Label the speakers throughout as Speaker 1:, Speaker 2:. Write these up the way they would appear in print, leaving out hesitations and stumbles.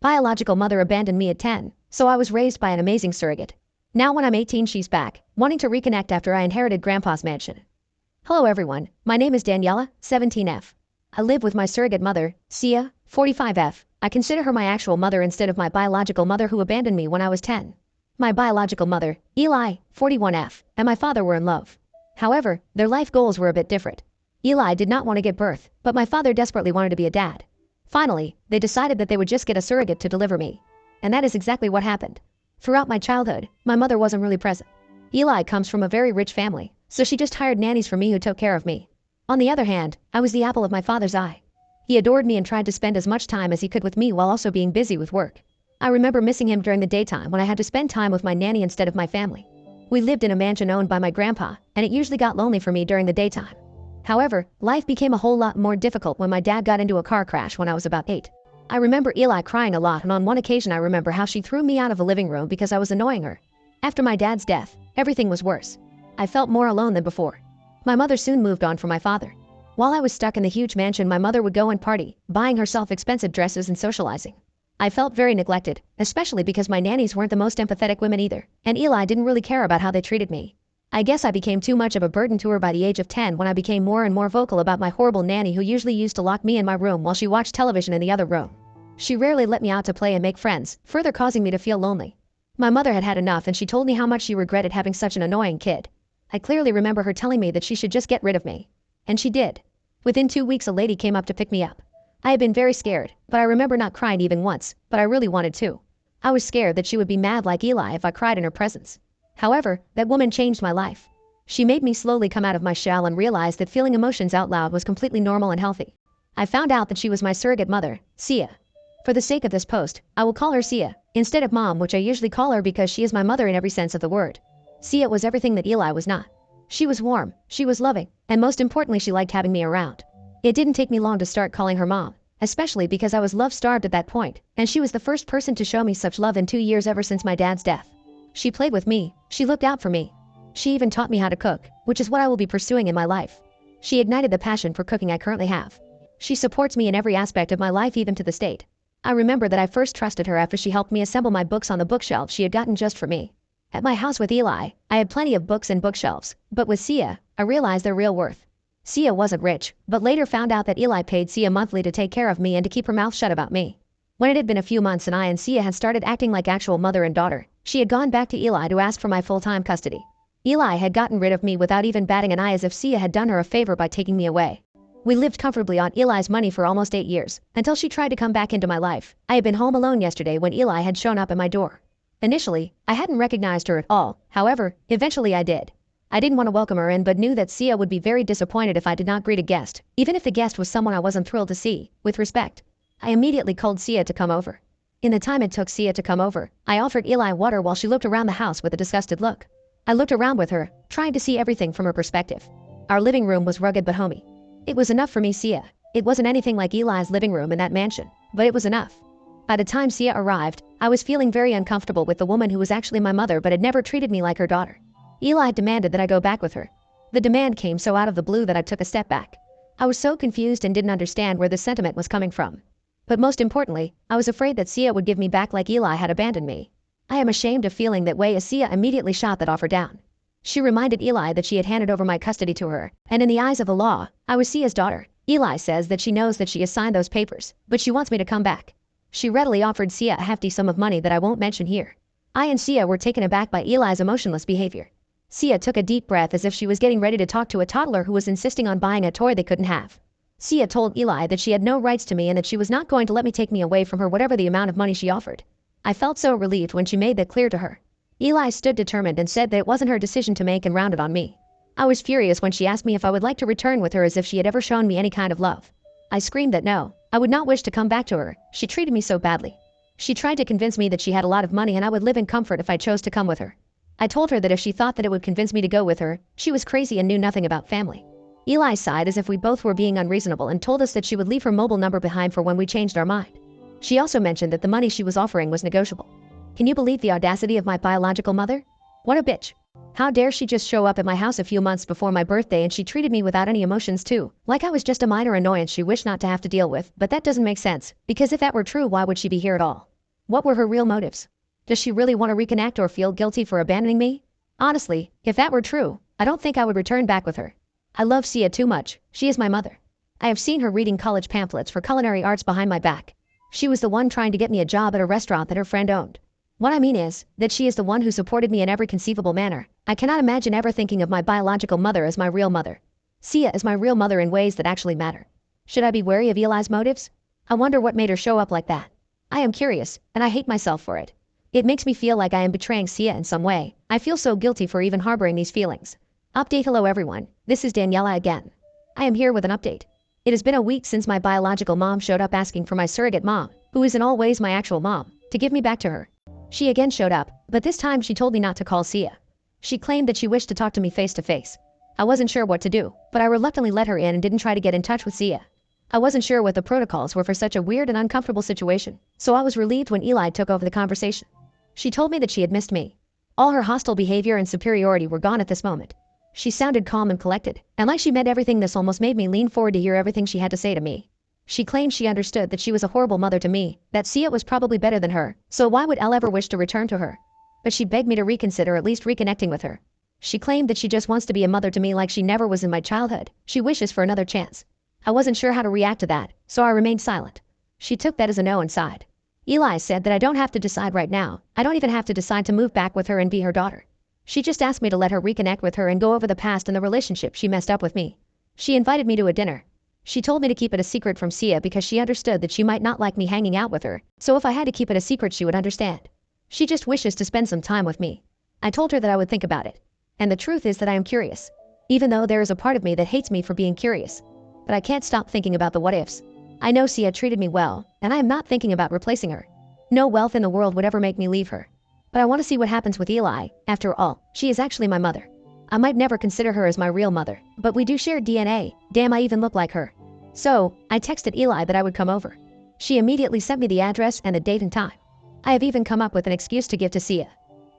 Speaker 1: Biological mother abandoned me at 10, so I was raised by an amazing surrogate. Now when I'm 18 she's back, wanting to reconnect after I inherited grandpa's mansion. Hello everyone, my name is Daniela, 17F. I live with my surrogate mother, Sia, 45F. I consider her my actual mother instead of my biological mother who abandoned me when I was 10. My biological mother, Eli, 41F, and my father were in love. However, their life goals were a bit different. Eli did not want to give birth, but my father desperately wanted to be a dad. Finally, they decided that they would just get a surrogate to deliver me. And that is exactly what happened. Throughout my childhood, my mother wasn't really present. Eli comes from a very rich family, so she just hired nannies for me who took care of me. On the other hand, I was the apple of my father's eye. He adored me and tried to spend as much time as he could with me while also being busy with work. I remember missing him during the daytime when I had to spend time with my nanny instead of my family. We lived in a mansion owned by my grandpa, and it usually got lonely for me during the daytime. However, life became a whole lot more difficult when my dad got into a car crash when I was about 8. I remember Eli crying a lot, and on one occasion I remember how she threw me out of the living room because I was annoying her. After my dad's death, everything was worse. I felt more alone than before. My mother soon moved on from my father. While I was stuck in the huge mansion, my mother would go and party, buying herself expensive dresses and socializing. I felt very neglected, especially because my nannies weren't the most empathetic women either, and Eli didn't really care about how they treated me. I guess I became too much of a burden to her by the age of 10 when I became more and more vocal about my horrible nanny who usually used to lock me in my room while she watched television in the other room. She rarely let me out to play and make friends, further causing me to feel lonely. My mother had had enough and she told me how much she regretted having such an annoying kid. I clearly remember her telling me that she should just get rid of me. And she did. Within 2 weeks a lady came up to pick me up. I had been very scared, but I remember not crying even once, but I really wanted to. I was scared that she would be mad like Eli if I cried in her presence. However, that woman changed my life. She made me slowly come out of my shell and realize that feeling emotions out loud was completely normal and healthy. I found out that she was my surrogate mother, Sia. For the sake of this post, I will call her Sia, instead of Mom, which I usually call her because she is my mother in every sense of the word. Sia was everything that Eli was not. She was warm, she was loving, and most importantly she liked having me around. It didn't take me long to start calling her Mom, especially because I was love-starved at that point, and she was the first person to show me such love in 2 years ever since my dad's death. She played with me, she looked out for me. She even taught me how to cook, which is what I will be pursuing in my life. She ignited the passion for cooking I currently have. She supports me in every aspect of my life, even to the state. I remember that I first trusted her after she helped me assemble my books on the bookshelf she had gotten just for me. At my house with Eli, I had plenty of books and bookshelves, but with Sia, I realized their real worth. Sia wasn't rich, but later found out that Eli paid Sia monthly to take care of me and to keep her mouth shut about me. When it had been a few months and I and Sia had started acting like actual mother and daughter, she had gone back to Eli to ask for my full-time custody. Eli had gotten rid of me without even batting an eye, as if Sia had done her a favor by taking me away. We lived comfortably on Eli's money for almost 8 years, until she tried to come back into my life. I had been home alone yesterday when Eli had shown up at my door. Initially, I hadn't recognized her at all, however, eventually I did. I didn't want to welcome her in but knew that Sia would be very disappointed if I did not greet a guest, even if the guest was someone I wasn't thrilled to see. With respect, I immediately called Sia to come over. In the time it took Sia to come over, I offered Eli water while she looked around the house with a disgusted look. I looked around with her, trying to see everything from her perspective. Our living room was rugged but homey. It was enough for me, Sia. It wasn't anything like Eli's living room in that mansion, but it was enough. By the time Sia arrived, I was feeling very uncomfortable with the woman who was actually my mother but had never treated me like her daughter. Eli demanded that I go back with her. The demand came so out of the blue that I took a step back. I was so confused and didn't understand where the sentiment was coming from. But most importantly, I was afraid that Sia would give me back like Eli had abandoned me. I am ashamed of feeling that way, as Sia immediately shot that offer down. She reminded Eli that she had handed over my custody to her, and in the eyes of the law, I was Sia's daughter. Eli says that she knows that she has signed those papers, but she wants me to come back. She readily offered Sia a hefty sum of money that I won't mention here. I and Sia were taken aback by Eli's emotionless behavior. Sia took a deep breath as if she was getting ready to talk to a toddler who was insisting on buying a toy they couldn't have. Sia told Eli that she had no rights to me and that she was not going to let me take me away from her whatever the amount of money she offered. I felt so relieved when she made that clear to her. Eli stood determined and said that it wasn't her decision to make and rounded on me. I was furious when she asked me if I would like to return with her, as if she had ever shown me any kind of love. I screamed that no, I would not wish to come back to her. She treated me so badly. She tried to convince me that she had a lot of money and I would live in comfort if I chose to come with her. I told her that if she thought that it would convince me to go with her, she was crazy and knew nothing about family. Eli sighed as if we both were being unreasonable and told us that she would leave her mobile number behind for when we changed our mind. She also mentioned that the money she was offering was negotiable. Can you believe the audacity of my biological mother? What a bitch. How dare she just show up at my house a few months before my birthday, and she treated me without any emotions too, like I was just a minor annoyance she wished not to have to deal with. But that doesn't make sense, because if that were true, why would she be here at all? What were her real motives? Does she really want to reconnect or feel guilty for abandoning me? Honestly, if that were true, I don't think I would return back with her. I love Sia too much. She is my mother. I have seen her reading college pamphlets for culinary arts behind my back. She was the one trying to get me a job at a restaurant that her friend owned. What I mean is, that she is the one who supported me in every conceivable manner. I cannot imagine ever thinking of my biological mother as my real mother. Sia is my real mother in ways that actually matter. Should I be wary of Eli's motives? I wonder what made her show up like that. I am curious, and I hate myself for it. It makes me feel like I am betraying Sia in some way. I feel so guilty for even harboring these feelings. Update. Hello everyone, this is Daniela again. I am here with an update. It has been a week since my biological mom showed up asking for my surrogate mom, who is in all ways my actual mom, to give me back to her. She again showed up, but this time she told me not to call Sia. She claimed that she wished to talk to me face to face. I wasn't sure what to do, but I reluctantly let her in and didn't try to get in touch with Sia. I wasn't sure what the protocols were for such a weird and uncomfortable situation, so I was relieved when Eli took over the conversation. She told me that she had missed me. All her hostile behavior and superiority were gone at this moment. She sounded calm and collected, and like she meant everything. This almost made me lean forward to hear everything she had to say to me. She claimed she understood that she was a horrible mother to me, that Sia was probably better than her, so why would Elle ever wish to return to her? But she begged me to reconsider at least reconnecting with her. She claimed that she just wants to be a mother to me like she never was in my childhood. She wishes for another chance. I wasn't sure how to react to that, so I remained silent. She took that as a no and sighed. Eli said that I don't have to decide right now. I don't even have to decide to move back with her and be her daughter. She just asked me to let her reconnect with her and go over the past and the relationship she messed up with me. She invited me to a dinner. She told me to keep it a secret from Sia because she understood that she might not like me hanging out with her, so if I had to keep it a secret she would understand. She just wishes to spend some time with me. I told her that I would think about it. And the truth is that I am curious. Even though there is a part of me that hates me for being curious. But I can't stop thinking about the what ifs. I know Sia treated me well, and I am not thinking about replacing her. No wealth in the world would ever make me leave her. But I want to see what happens with Eli. After all, she is actually my mother. I might never consider her as my real mother, but we do share DNA. Damn, I even look like her. So, I texted Eli that I would come over. She immediately sent me the address and the date and time. I have even come up with an excuse to give to Sia.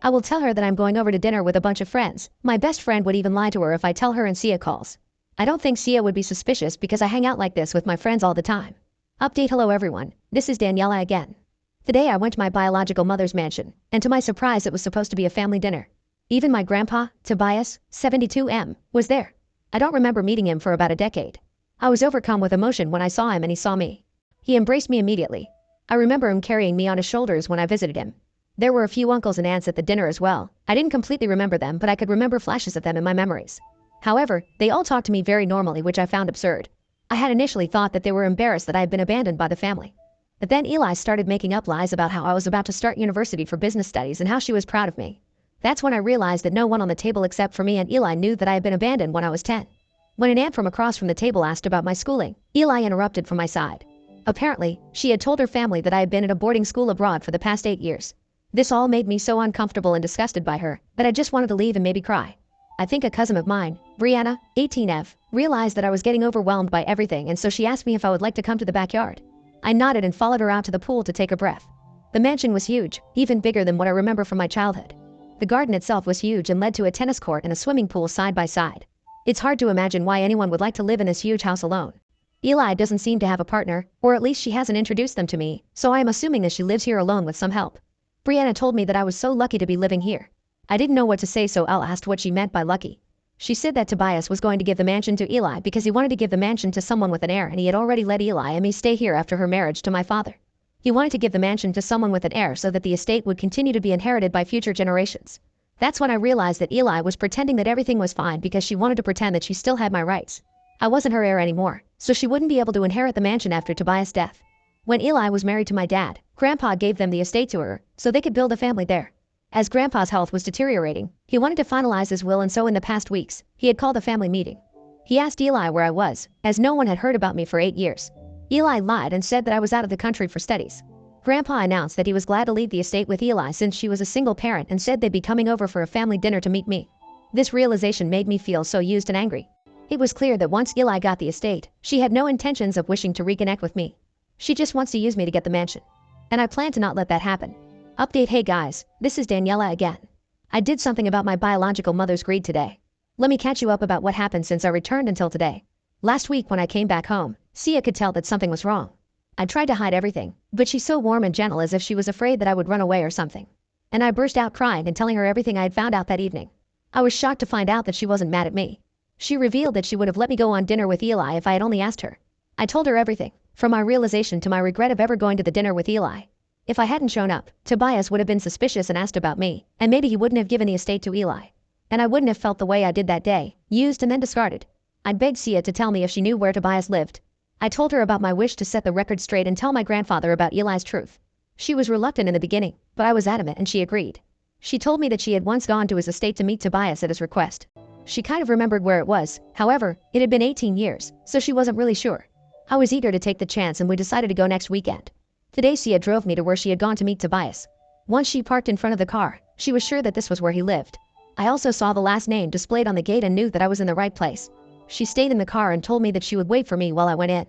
Speaker 1: I will tell her that I'm going over to dinner with a bunch of friends. My best friend would even lie to her if I tell her and Sia calls. I don't think Sia would be suspicious because I hang out like this with my friends all the time. Update. Hello everyone, this is Daniela again. Today I went to my biological mother's mansion, and to my surprise it was supposed to be a family dinner. Even my grandpa, Tobias, 72M, was there. I don't remember meeting him for about a decade. I was overcome with emotion when I saw him and he saw me. He embraced me immediately. I remember him carrying me on his shoulders when I visited him. There were a few uncles and aunts at the dinner as well. I didn't completely remember them, but I could remember flashes of them in my memories. However, they all talked to me very normally, which I found absurd. I had initially thought that they were embarrassed that I had been abandoned by the family. But then Eli started making up lies about how I was about to start university for business studies and how she was proud of me. That's when I realized that no one on the table except for me and Eli knew that I had been abandoned when I was 10. When an aunt from across from the table asked about my schooling, Eli interrupted from my side. Apparently, she had told her family that I had been at a boarding school abroad for the past 8 years. This all made me so uncomfortable and disgusted by her that I just wanted to leave and maybe cry. I think a cousin of mine, Brianna, 18F, realized that I was getting overwhelmed by everything, and so she asked me if I would like to come to the backyard. I nodded and followed her out to the pool to take a breath. The mansion was huge, even bigger than what I remember from my childhood. The garden itself was huge and led to a tennis court and a swimming pool side by side. It's hard to imagine why anyone would like to live in this huge house alone. Eli doesn't seem to have a partner, or at least she hasn't introduced them to me, so I am assuming that she lives here alone with some help. Brianna told me that I was so lucky to be living here. I didn't know what to say, so Elle asked what she meant by lucky. She said that Tobias was going to give the mansion to Eli because he wanted to give the mansion to someone with an heir, and he had already let Eli and me stay here after her marriage to my father. He wanted to give the mansion to someone with an heir so that the estate would continue to be inherited by future generations. That's when I realized that Eli was pretending that everything was fine because she wanted to pretend that she still had my rights. I wasn't her heir anymore, so she wouldn't be able to inherit the mansion after Tobias' death. When Eli was married to my dad, Grandpa gave them the estate to her so they could build a family there. As Grandpa's health was deteriorating, he wanted to finalize his will, and so in the past weeks, he had called a family meeting. He asked Eli where I was, as no one had heard about me for 8 years. Eli lied and said that I was out of the country for studies. Grandpa announced that he was glad to leave the estate with Eli since she was a single parent, and said they'd be coming over for a family dinner to meet me. This realization made me feel so used and angry. It was clear that once Eli got the estate, she had no intentions of wishing to reconnect with me. She just wants to use me to get the mansion. And I plan to not let that happen. Update. Hey guys, this is Daniela again. I did something about my biological mother's greed today. Let me catch you up about what happened since I returned until today. Last week when I came back home, Sia could tell that something was wrong. I tried to hide everything, but she's so warm and gentle as if she was afraid that I would run away or something. And I burst out crying and telling her everything I had found out that evening. I was shocked to find out that she wasn't mad at me. She revealed that she would have let me go on dinner with Eli if I had only asked her. I told her everything, from my realization to my regret of ever going to the dinner with Eli. If I hadn't shown up, Tobias would have been suspicious and asked about me, and maybe he wouldn't have given the estate to Eli. And I wouldn't have felt the way I did that day, used and then discarded. I'd begged Sia to tell me if she knew where Tobias lived. I told her about my wish to set the record straight and tell my grandfather about Eli's truth. She was reluctant in the beginning, but I was adamant and she agreed. She told me that she had once gone to his estate to meet Tobias at his request. She kind of remembered where it was, however, it had been 18 years, so she wasn't really sure. I was eager to take the chance and we decided to go next weekend. Today Sia drove me to where she had gone to meet Tobias. Once she parked in front of the car, she was sure that this was where he lived. I also saw the last name displayed on the gate and knew that I was in the right place. She stayed in the car and told me that she would wait for me while I went in.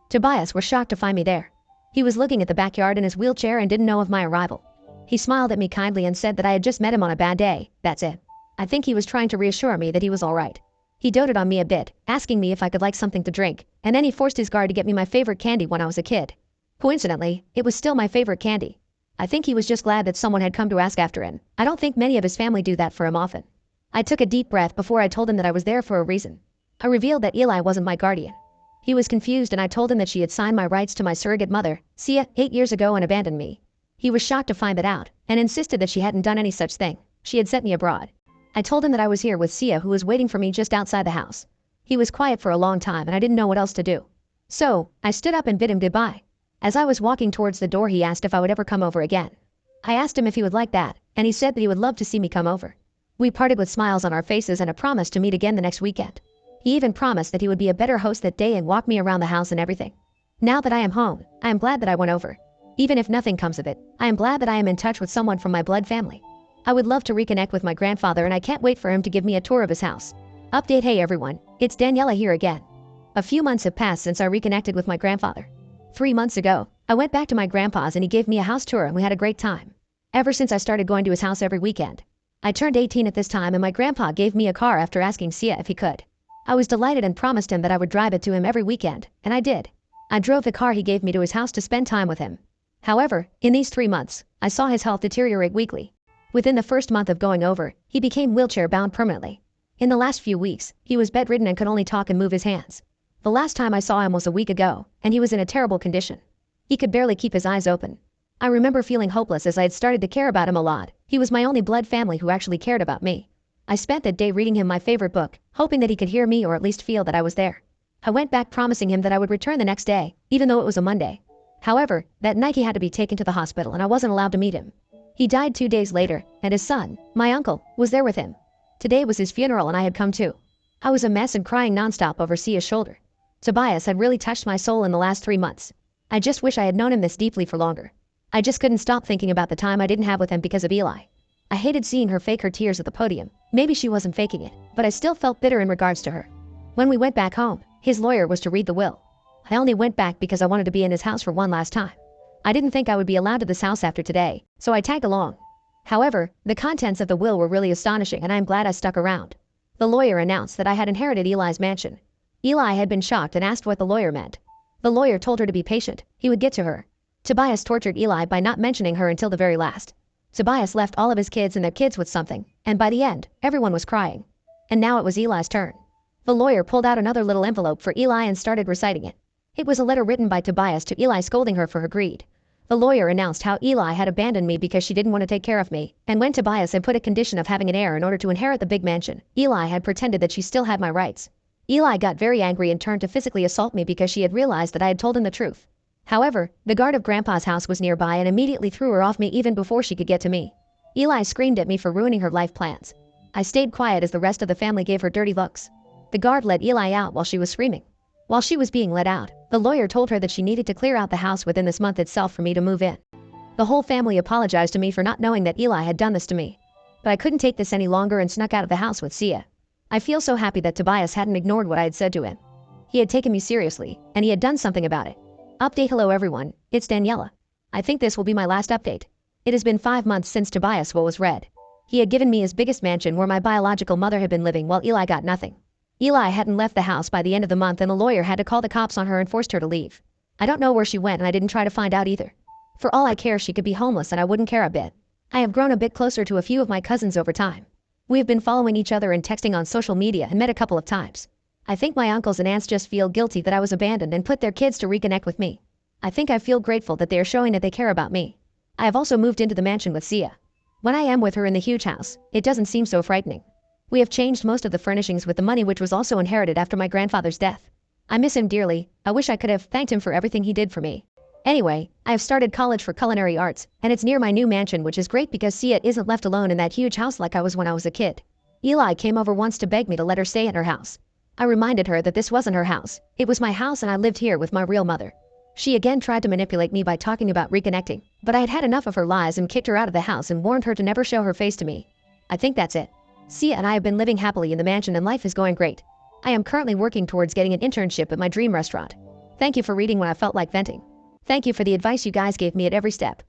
Speaker 1: Tobias was shocked to find me there. He was looking at the backyard in his wheelchair and didn't know of my arrival. He smiled at me kindly and said that I had just met him on a bad day, that's it. I think he was trying to reassure me that he was alright. He doted on me a bit, asking me if I could like something to drink, and then he forced his guard to get me my favorite candy when I was a kid. Coincidentally, it was still my favorite candy. I think he was just glad that someone had come to ask after him. I don't think many of his family do that for him often. I took a deep breath before I told him that I was there for a reason. I revealed that Eli wasn't my guardian. He was confused and I told him that she had signed my rights to my surrogate mother, Sia, 8 years ago and abandoned me. He was shocked to find that out, and insisted that she hadn't done any such thing. She had sent me abroad. I told him that I was here with Sia who was waiting for me just outside the house. He was quiet for a long time and I didn't know what else to do. So, I stood up and bid him goodbye. As I was walking towards the door he asked if I would ever come over again. I asked him if he would like that, and he said that he would love to see me come over. We parted with smiles on our faces and a promise to meet again the next weekend. He even promised that he would be a better host that day and walk me around the house and everything. Now that I am home, I am glad that I went over. Even if nothing comes of it, I am glad that I am in touch with someone from my blood family. I would love to reconnect with my grandfather and I can't wait for him to give me a tour of his house. Update: hey everyone, it's Daniela here again. A few months have passed since I reconnected with my grandfather. 3 months ago, I went back to my grandpa's and he gave me a house tour and we had a great time. Ever since I started going to his house every weekend. I turned 18 at this time and my grandpa gave me a car after asking Sia if he could. I was delighted and promised him that I would drive it to him every weekend, and I did. I drove the car he gave me to his house to spend time with him. However, in these 3 months, I saw his health deteriorate weekly. Within the first month of going over, he became wheelchair-bound permanently. In the last few weeks, he was bedridden and could only talk and move his hands. The last time I saw him was a week ago, and he was in a terrible condition. He could barely keep his eyes open. I remember feeling hopeless as I had started to care about him a lot. He was my only blood family who actually cared about me. I spent that day reading him my favorite book, hoping that he could hear me or at least feel that I was there. I went back promising him that I would return the next day, even though it was a Monday. However, that night he had to be taken to the hospital and I wasn't allowed to meet him. He died 2 days later, and his son, my uncle, was there with him. Today was his funeral and I had come too. I was a mess and crying nonstop over Sia's shoulder. Tobias had really touched my soul in the last 3 months. I just wish I had known him this deeply for longer. I just couldn't stop thinking about the time I didn't have with him because of Eli. I hated seeing her fake her tears at the podium. Maybe she wasn't faking it, but I still felt bitter in regards to her. When we went back home, his lawyer was to read the will. I only went back because I wanted to be in his house for one last time. I didn't think I would be allowed to this house after today, so I tagged along. However, the contents of the will were really astonishing and I am glad I stuck around. The lawyer announced that I had inherited Eli's mansion. Eli had been shocked and asked what the lawyer meant. The lawyer told her to be patient, he would get to her. Tobias tortured Eli by not mentioning her until the very last. Tobias left all of his kids and their kids with something, and by the end, everyone was crying. And now it was Eli's turn. The lawyer pulled out another little envelope for Eli and started reciting it. It was a letter written by Tobias to Eli scolding her for her greed. The lawyer announced how Eli had abandoned me because she didn't want to take care of me, and when Tobias had put a condition of having an heir in order to inherit the big mansion, Eli had pretended that she still had my rights. Eli got very angry and turned to physically assault me because she had realized that I had told him the truth. However, the guard of Grandpa's house was nearby and immediately threw her off me even before she could get to me. Eli screamed at me for ruining her life plans. I stayed quiet as the rest of the family gave her dirty looks. The guard let Eli out while she was screaming. While she was being let out, the lawyer told her that she needed to clear out the house within this month itself for me to move in. The whole family apologized to me for not knowing that Eli had done this to me. But I couldn't take this any longer and snuck out of the house with Sia. I feel so happy that Tobias hadn't ignored what I had said to him. He had taken me seriously, and he had done something about it. Update: hello everyone, it's Daniela. I think this will be my last update. It has been 5 months since Tobias' will was read. He had given me his biggest mansion where my biological mother had been living while Eli got nothing. Eli hadn't left the house by the end of the month and the lawyer had to call the cops on her and forced her to leave. I don't know where she went and I didn't try to find out either. For all I care, she could be homeless and I wouldn't care a bit. I have grown a bit closer to a few of my cousins over time. We have been following each other and texting on social media and met a couple of times. I think my uncles and aunts just feel guilty that I was abandoned and put their kids to reconnect with me. I think I feel grateful that they are showing that they care about me. I have also moved into the mansion with Sia. When I am with her in the huge house, it doesn't seem so frightening. We have changed most of the furnishings with the money which was also inherited after my grandfather's death. I miss him dearly. I wish I could have thanked him for everything he did for me. Anyway, I have started college for culinary arts, and it's near my new mansion, which is great because Sia isn't left alone in that huge house like I was when I was a kid. Eli came over once to beg me to let her stay in her house. I reminded her that this wasn't her house. It was my house and I lived here with my real mother. She again tried to manipulate me by talking about reconnecting, but I had had enough of her lies and kicked her out of the house and warned her to never show her face to me. I think that's it. Sia and I have been living happily in the mansion and life is going great. I am currently working towards getting an internship at my dream restaurant. Thank you for reading when I felt like venting. Thank you for the advice you guys gave me at every step.